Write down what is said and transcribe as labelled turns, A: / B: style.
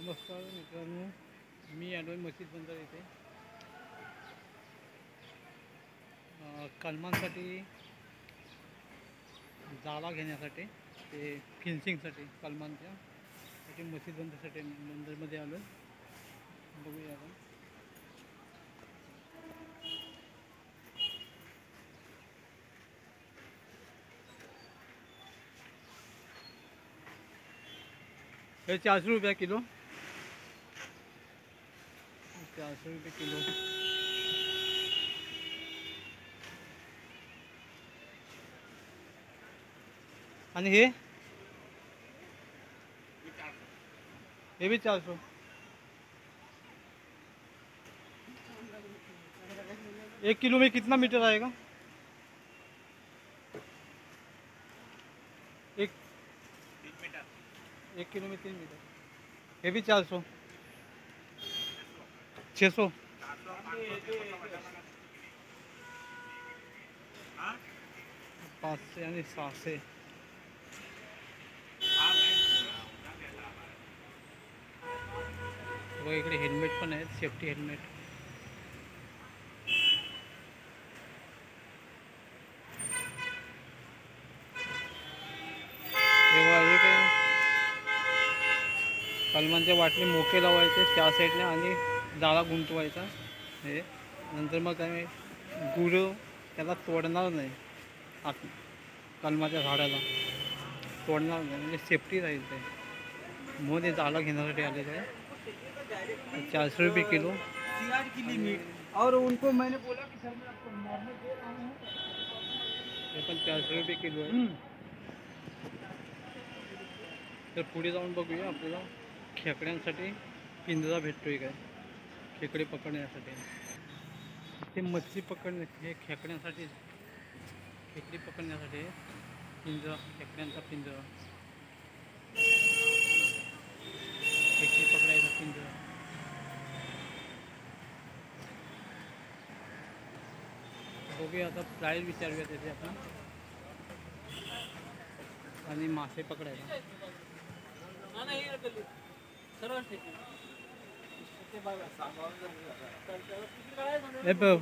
A: नमस्कार मित्रांनो, मी आलो आहे मशीद बंदर येथे कलमांसाठी जाळा घेण्यासाठी, ते फिन्सिंगसाठी कलमांच्या साठी मशीद बंदरसाठी बंदरमध्ये आलो आहे. बघूया आपण. हे 400 रुपये किलो. 400 रुपये किलो. आणि हे भी 400. 1 किलो में कितना मीटर आएगा? एक 1 किलो में 3 मीटर. ये भी 400. 600. 500 आणि 600. व इकडे हेल्मेट पण आहेत, सेफ्टी हेल्मेट. तेव्हा हे काय कलमांच्या वाटणी मोके लावायचे त्या साईडने आणि जाळा गुंतवायचा. हे नंतर मग काय गुरं त्याला तोडणार नाही. आत कलमाच्या झाडाला तोडणार नाही, म्हणजे सेफ्टी राहील. ते म्हणून ते जाळा घेण्यासाठी आलेलं आहे. 400 रुपये किलो.
B: की लिमिट और उनको मैंने बोला कि सर मैं आपको नॉर्मल दे रहा हूँ.
A: हे पण 400 रुपये किलो आहे. तर पुढे जाऊन बघूया आपल्याला खेकड्यांसाठी पिंजरा भेटतोय काय, खेकडे पकडण्यासाठी. ते मच्छी पकडणे, हे खेकड्यांसाठी, खेकडी पकडण्यासाठी पिंजरा, खेकड्यांचा पिंजरा, खेकडी पकडायचा पिंजरा. बघूया आता, प्राईस विचारूया त्याची आपण. आणि मासे पकडायला हे बघ.